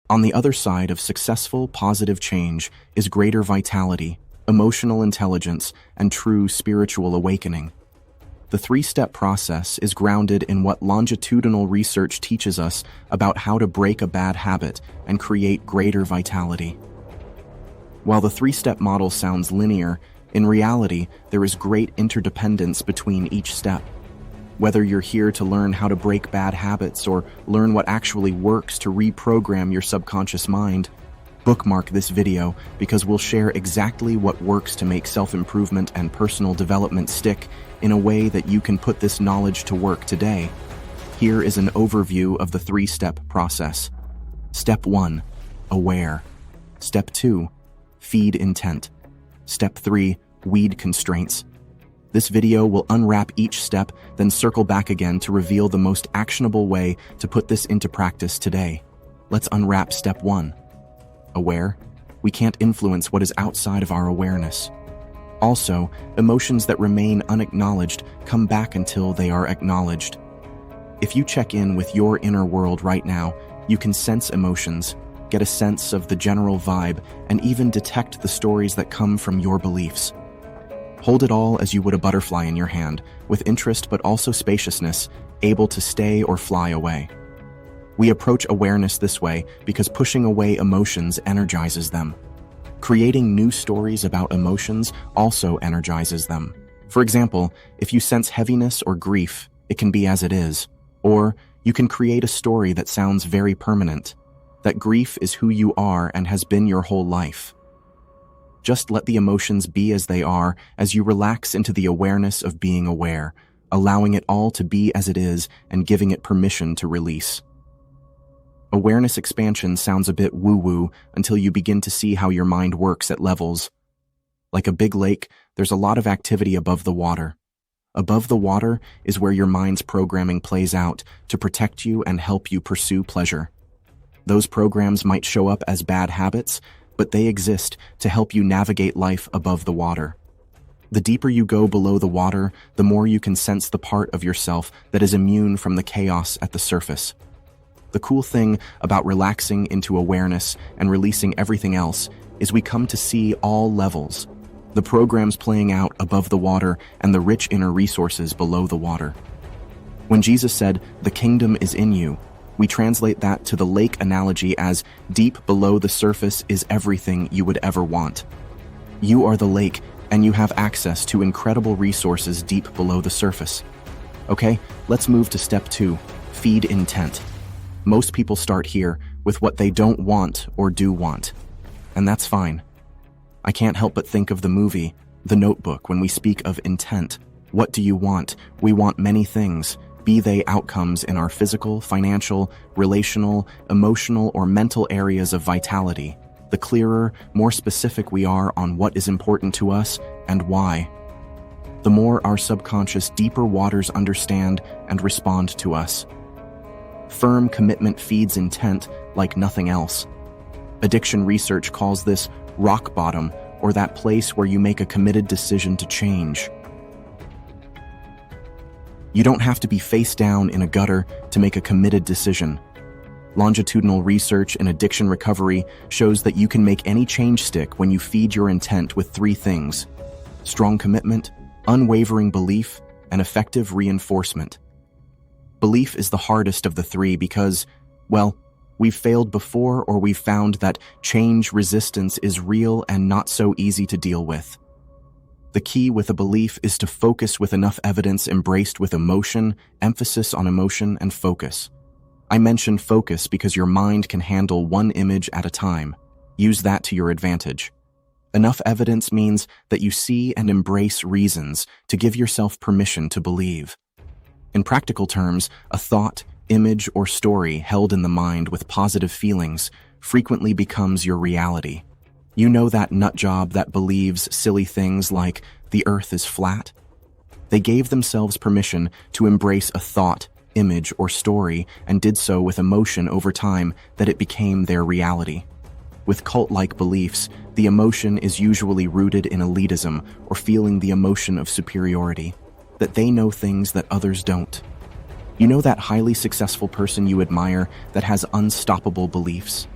On the other side of successful, positive change is greater vitality, emotional intelligence, and true spiritual awakening. The three-step process is grounded in what longitudinal research teaches us about how to break a bad habit and create greater vitality. While the three-step model sounds linear, in reality, there is great interdependence between each step. Whether you're here to learn how to break bad habits or learn what actually works to reprogram your subconscious mind, bookmark this video because we'll share exactly what works to make self-improvement and personal development stick in a way that you can put this knowledge to work today. Here is an overview of the three-step process. Step 1, aware. Step 2, feed intent. Step 3, weed constraints. This video will unwrap each step, then circle back again to reveal the most actionable way to put this into practice today. Let's unwrap step 1. Aware. We can't influence what is outside of our awareness. Also, emotions that remain unacknowledged come back until they are acknowledged. If you check in with your inner world right now, you can sense emotions, get a sense of the general vibe, and even detect the stories that come from your beliefs. Hold it all as you would a butterfly in your hand, with interest but also spaciousness, able to stay or fly away. We approach awareness this way because pushing away emotions energizes them. Creating new stories about emotions also energizes them. For example, if you sense heaviness or grief, it can be as it is. Or you can create a story that sounds very permanent, that grief is who you are and has been your whole life. Just let the emotions be as they are as you relax into the awareness of being aware, allowing it all to be as it is and giving it permission to release. Awareness expansion sounds a bit woo-woo until you begin to see how your mind works at levels. Like a big lake, there's a lot of activity above the water. Above the water is where your mind's programming plays out to protect you and help you pursue pleasure. Those programs might show up as bad habits, but they exist to help you navigate life above the water. The deeper you go below the water, the more you can sense the part of yourself that is immune from the chaos at the surface. The cool thing about relaxing into awareness and releasing everything else is we come to see all levels, the programs playing out above the water and the rich inner resources below the water. When Jesus said, "The kingdom is in you," we translate that to the lake analogy as deep below the surface is everything you would ever want. You are the lake, and you have access to incredible resources deep below the surface. Okay, let's move to step 2, feed intent. Most people start here with what they don't want or do want, and that's fine. I can't help but think of the movie, The Notebook, when we speak of intent. What do you want? We want many things. Be they outcomes in our physical, financial, relational, emotional, or mental areas of vitality. The clearer, more specific we are on what is important to us and why, the more our subconscious deeper waters understand and respond to us. Firm commitment feeds intent like nothing else. Addiction research calls this rock bottom, or that place where you make a committed decision to change. You don't have to be face down in a gutter to make a committed decision. Longitudinal research in addiction recovery shows that you can make any change stick when you feed your intent with 3 things: strong commitment, unwavering belief, and effective reinforcement. Belief is the hardest of the 3 because, well, we've failed before or we've found that change resistance is real and not so easy to deal with. The key with a belief is to focus with enough evidence embraced with emotion, emphasis on emotion, and focus. I mention focus because your mind can handle one image at a time. Use that to your advantage. Enough evidence means that you see and embrace reasons to give yourself permission to believe. In practical terms, a thought, image, or story held in the mind with positive feelings frequently becomes your reality. You know that nut job that believes silly things like the earth is flat? They gave themselves permission to embrace a thought, image, or story and did so with emotion over time that it became their reality. With cult-like beliefs, the emotion is usually rooted in elitism or feeling the emotion of superiority, that they know things that others don't. You know that highly successful person you admire that has unstoppable beliefs?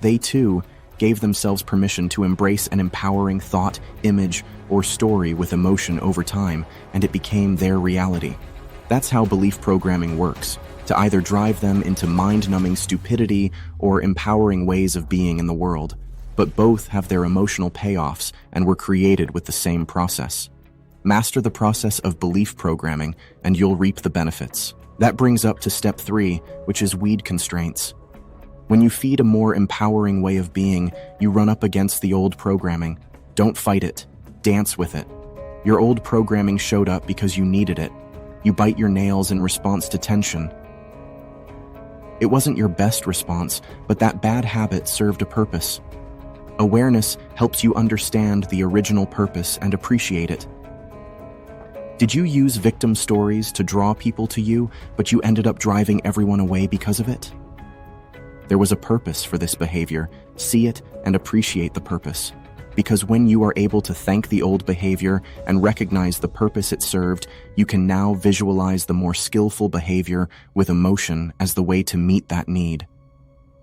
They too gave themselves permission to embrace an empowering thought, image, or story with emotion over time, and it became their reality. That's how belief programming works, to either drive them into mind-numbing stupidity or empowering ways of being in the world. But both have their emotional payoffs and were created with the same process. Master the process of belief programming, and you'll reap the benefits. That brings up to step 3, which is weed constraints. When you feed a more empowering way of being, you run up against the old programming. Don't fight it. Dance with it. Your old programming showed up because you needed it. You bite your nails in response to tension. It wasn't your best response, but that bad habit served a purpose. Awareness helps you understand the original purpose and appreciate it. Did you use victim stories to draw people to you, but you ended up driving everyone away because of it? There was a purpose for this behavior. See it and appreciate the purpose. Because when you are able to thank the old behavior and recognize the purpose it served, you can now visualize the more skillful behavior with emotion as the way to meet that need.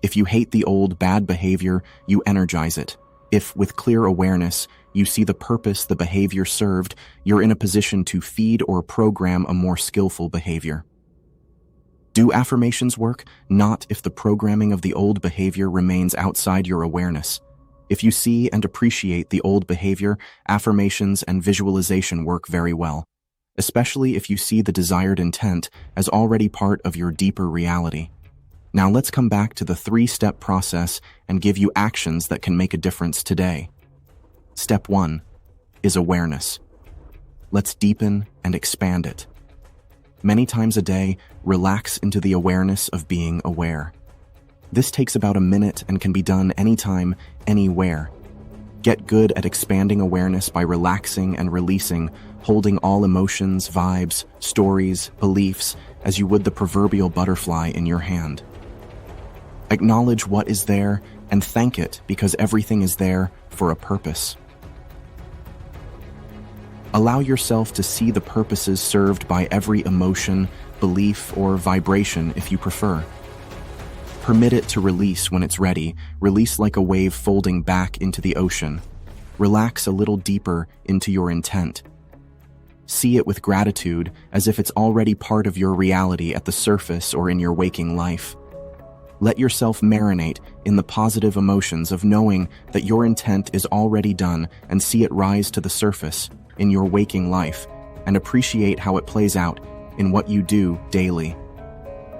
If you hate the old bad behavior, you energize it. If, with clear awareness, you see the purpose the behavior served, you're in a position to feed or program a more skillful behavior. Do affirmations work? Not if the programming of the old behavior remains outside your awareness. If you see and appreciate the old behavior, affirmations and visualization work very well, especially if you see the desired intent as already part of your deeper reality. Now let's come back to the 3-step process and give you actions that can make a difference today. Step 1 is awareness. Let's deepen and expand it. Many times a day, relax into the awareness of being aware. This takes about a minute and can be done anytime, anywhere. Get good at expanding awareness by relaxing and releasing, holding all emotions, vibes, stories, beliefs, as you would the proverbial butterfly in your hand. Acknowledge what is there and thank it because everything is there for a purpose. Allow yourself to see the purposes served by every emotion, belief, or vibration if you prefer. Permit it to release when it's ready. Release like a wave folding back into the ocean. Relax a little deeper into your intent. See it with gratitude as if it's already part of your reality at the surface or in your waking life. Let yourself marinate in the positive emotions of knowing that your intent is already done and see it rise to the surface in your waking life and appreciate how it plays out in what you do daily.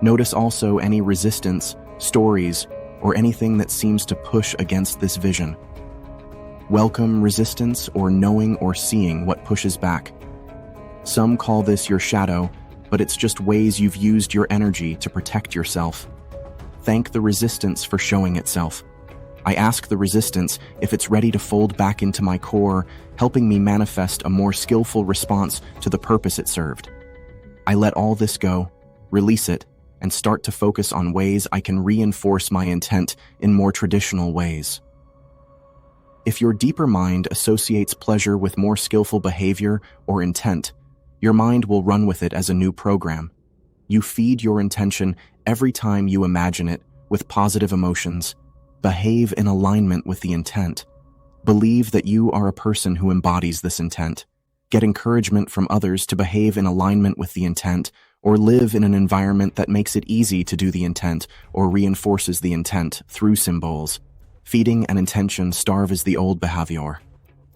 Notice also any resistance, stories, or anything that seems to push against this vision. Welcome resistance or knowing or seeing what pushes back. Some call this your shadow, but it's just ways you've used your energy to protect yourself. Thank the resistance for showing itself. I ask the resistance if it's ready to fold back into my core, helping me manifest a more skillful response to the purpose it served. I let all this go, release it, and start to focus on ways I can reinforce my intent in more traditional ways. If your deeper mind associates pleasure with more skillful behavior or intent, your mind will run with it as a new program. You feed your intention every time you imagine it with positive emotions. Behave in alignment with the intent. Believe that you are a person who embodies this intent. Get encouragement from others to behave in alignment with the intent, or live in an environment that makes it easy to do the intent or reinforces the intent through symbols. Feeding an intention starves the old behavior.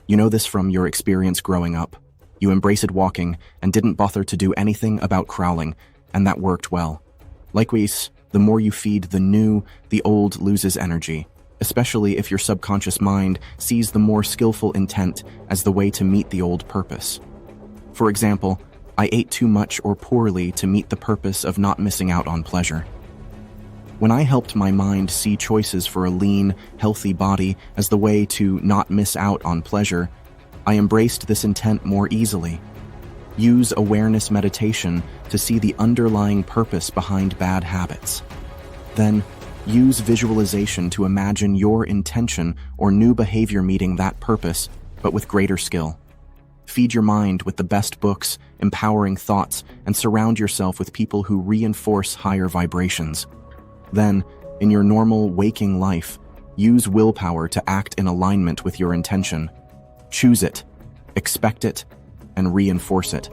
You know this from your experience growing up. You embraced walking and didn't bother to do anything about crawling, and that worked well. Likewise, the more you feed the new, the old loses energy, especially if your subconscious mind sees the more skillful intent as the way to meet the old purpose. For example, I ate too much or poorly to meet the purpose of not missing out on pleasure. When I helped my mind see choices for a lean, healthy body as the way to not miss out on pleasure, I embraced this intent more easily. Use awareness meditation to see the underlying purpose behind bad habits. Then, use visualization to imagine your intention or new behavior meeting that purpose, but with greater skill. Feed your mind with the best books, empowering thoughts, and surround yourself with people who reinforce higher vibrations. Then, in your normal waking life, Use willpower to act in alignment with your intention. Choose it, expect it, and reinforce it.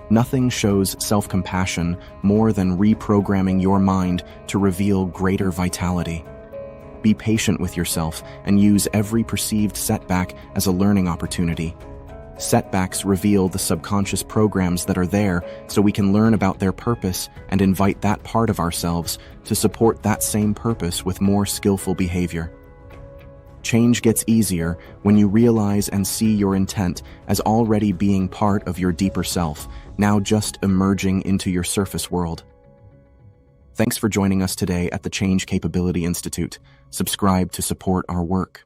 Nothing shows self-compassion more than reprogramming your mind to reveal greater vitality. Be patient with yourself and use every perceived setback as a learning opportunity. Setbacks reveal the subconscious programs that are there so we can learn about their purpose and invite that part of ourselves to support that same purpose with more skillful behavior. Change gets easier when you realize and see your intent as already being part of your deeper self, now just emerging into your surface world. Thanks for joining us today at the Change Capability Institute. Subscribe to support our work.